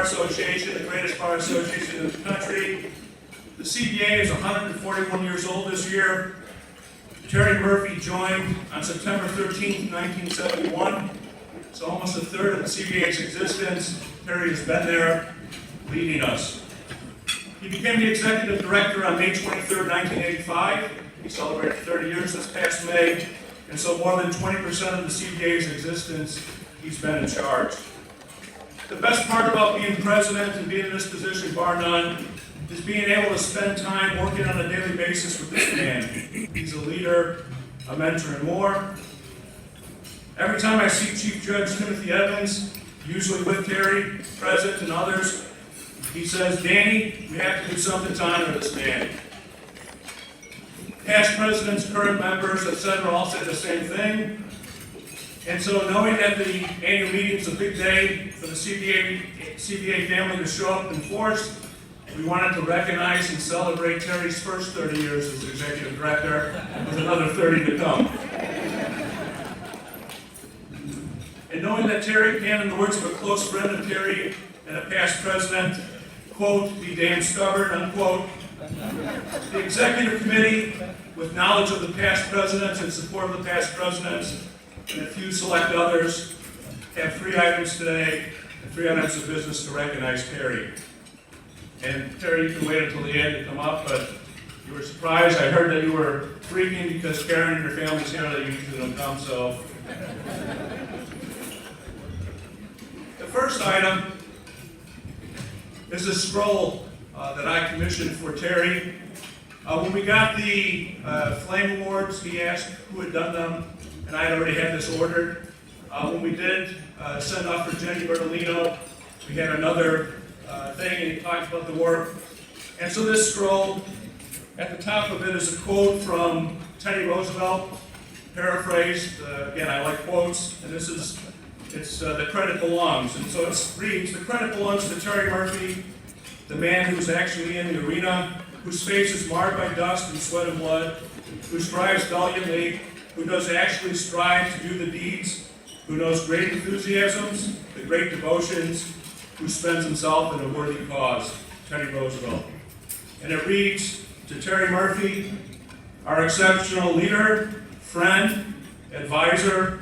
Association, the greatest bar association in the country. The CBA is 141 years old this year. Terry Murphy joined on September 13, 1971. So almost a third of the CBA's existence, Terry has been there leading us. He became the executive director on May 23, 1985. He celebrated 30 years this past May, and so more than 20% of the CBA's existence, he's been in charge. The best part about being president and being in this position, bar none, is being able to spend time working on a daily basis with this man. He's a leader, a mentor, and more. Every time I see Chief Judge Timothy Evans, usually with Terry, present, and others, he says, "Danny, we have to do something to honor this man." Past presidents, current members, etc., all said the same thing. And so knowing that the annual meeting is a big day for the CBA family to show up in force, we wanted to recognize and celebrate Terry's first 30 years as executive director, with another 30 to come. And knowing that Terry can, in the words of a close friend of Terry and a past president, quote, "be damn stubborn," unquote, the executive committee, with knowledge of the past presidents and support of the past presidents, and a few select others, have 3 items today, and 3 items of business to recognize Terry. And Terry, you can wait until the end to come up, but you were surprised. I heard that you were freaking because Karen and your family's here that you usually don't come, so. The first item is a scroll that I commissioned for Terry. When we got the Flame Awards, he asked who had done them, and I had already had this ordered. When we did send off for Jenny Bertolino, we had another thing, and he talked about the work. And so this scroll, at the top of it is a quote from Teddy Roosevelt, paraphrased. Again, I like quotes, and this is, the credit belongs. And so it reads, "The credit belongs to Terry Murphy, the man who's actually in the arena, whose face is marred by dust and sweat and blood, who strives valiantly, who does actually strive to do the deeds, who knows great enthusiasms, the great devotions, who spends himself in a worthy cause." Teddy Roosevelt. And it reads, "To Terry Murphy, our exceptional leader, friend, advisor,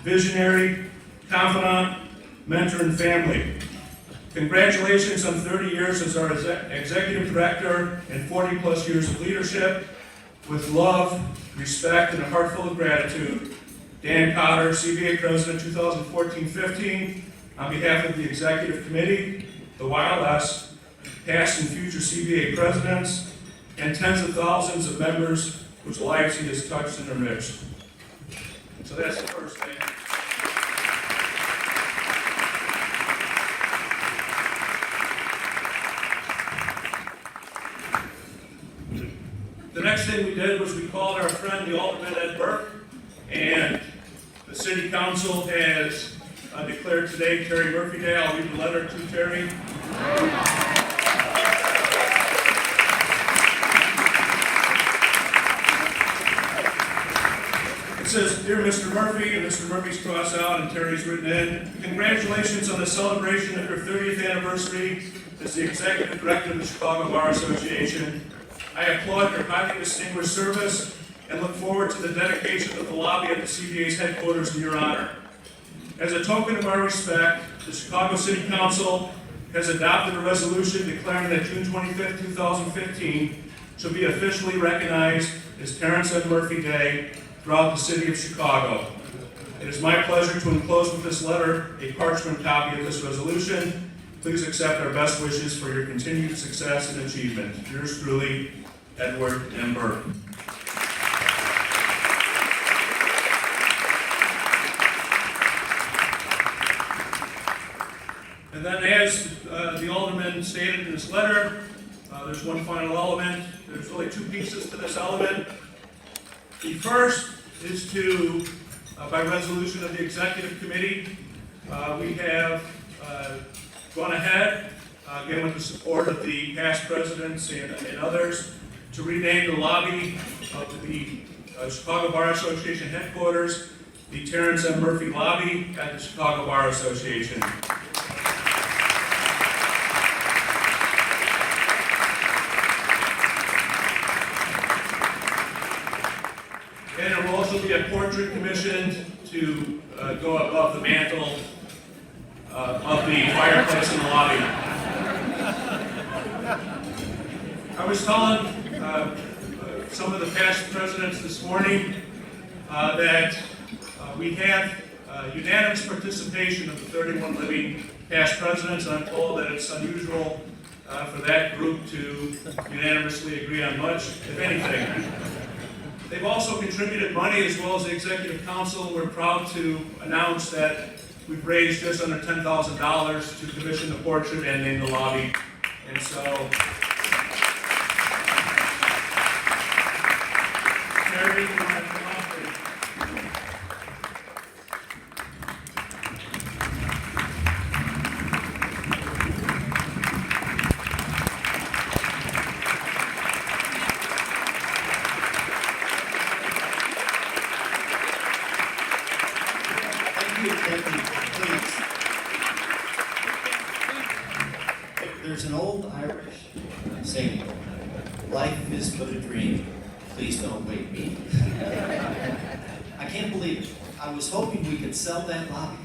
visionary, confidant, mentor, and family. Congratulations on 30 years as our executive director and 40 plus years of leadership. With love, respect, and a heart full of gratitude, Dan Cotter, CBA President 2014-15, on behalf of the Executive Committee, the YLS, past and future CBA presidents, and tens of thousands of members whose lives he has touched and enriched." So that's the first thing. The next thing we did was we called our friend, the Alderman Ed Burke, and the City Council has declared today Terry Murphy Day. I'll read the letter to Terry. It says, "Dear Mr. Murphy," and Mr. Murphy's crossed out and Terry's written in, "Congratulations on the celebration of your 30th anniversary as the Executive Director of the Chicago Bar Association. I applaud your highly distinguished service and look forward to the dedication of the lobby at the CBA's headquarters in your honor. As a token of our respect, the Chicago City Council has adopted a resolution declaring that June 25, 2015 shall be officially recognized as Terrence M. Murphy Day throughout the city of Chicago. It is my pleasure to enclose with this letter a parchment copy of this resolution. Please accept our best wishes for your continued success and achievement. Yours truly, Edward M. Burke." And then, as the Alderman stated in his letter, there's one final element. There's really 2 pieces to this element. The first is to, by resolution of the Executive Committee, we have gone ahead, again with the support of the past presidents and others, to rename the lobby of the Chicago Bar Association headquarters the Terrence M. Murphy Lobby at the Chicago Bar Association. And there will also be a portrait commissioned to go above the mantle of the fireplace in the lobby. I was telling some of the past presidents this morning that we have unanimous participation of the 31 living past presidents, and I'm told that it's unusual for that group to unanimously agree on much, if anything. They've also contributed money as well as the Executive Council. We're proud to announce that we've raised just under $10,000 to commission the portrait and name the lobby. And so, Terry, you want to come up? There's an old Irish saying, life is but a dream, please don't wake me. I can't believe it. I was hoping we could sell that lobby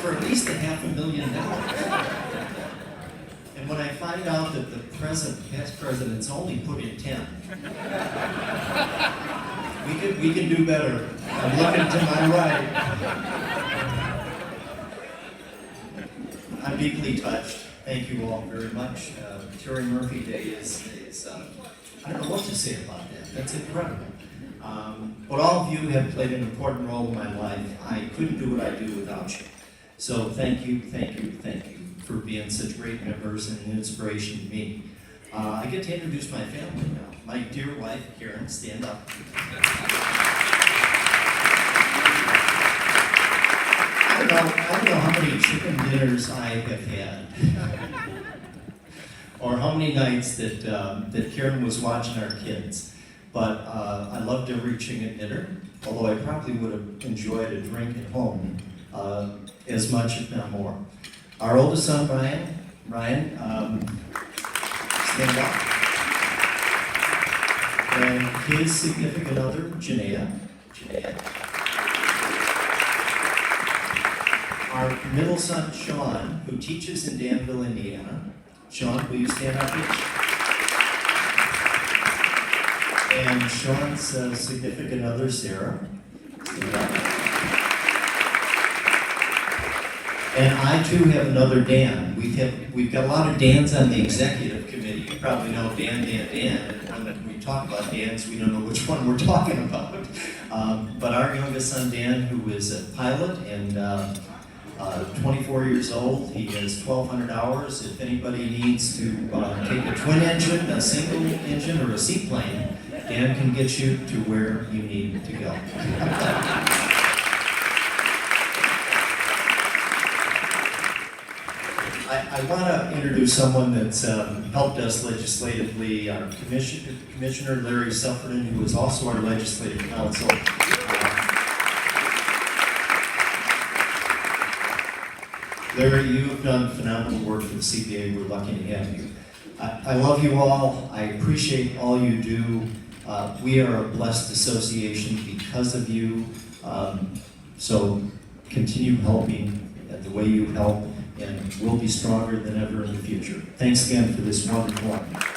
for at least $500,000. And when I find out that the past president's only put in 10, we can do better. I'm looking to my right. I'm deeply touched. Thank you all very much. Terry Murphy Day is I don't know what to say about that. That's incredible. But all of you have played an important role in my life. I couldn't do what I do without you. So thank you for being such great members and an inspiration to me. I get to introduce my family now. My dear wife, Karen, stand up. I don't know how many chicken dinners I have had, or how many nights that Karen was watching our kids. But I loved every chicken dinner, although I probably would have enjoyed a drink at home as much, if not more. Our oldest son, Ryan, stand up. And his significant other, Janaea. Our middle son, Sean, who teaches in Danville, Indiana. Sean, will you stand up, please? And Sean's significant other, Sarah. Stand up. And I too have another Dan. We've got a lot of Dans on the executive committee. You probably know Dan. And when we talk about Dans, we don't know which one we're talking about. But our youngest son, Dan, who is a pilot and 24 years old. He has 1,200 hours. If anybody needs to take a twin engine, a single engine, or a seaplane, Dan can get you to where you need to go. I want to introduce someone that's helped us legislatively, our Commissioner Larry Sufferton, who is also our legislative counsel. Larry, you have done phenomenal work for the CBA. We're lucky to have you. I love you all. I appreciate all you do. We are a blessed association because of you. So continue helping the way you help, and we'll be stronger than ever in the future. Thanks again for this wonderful honor.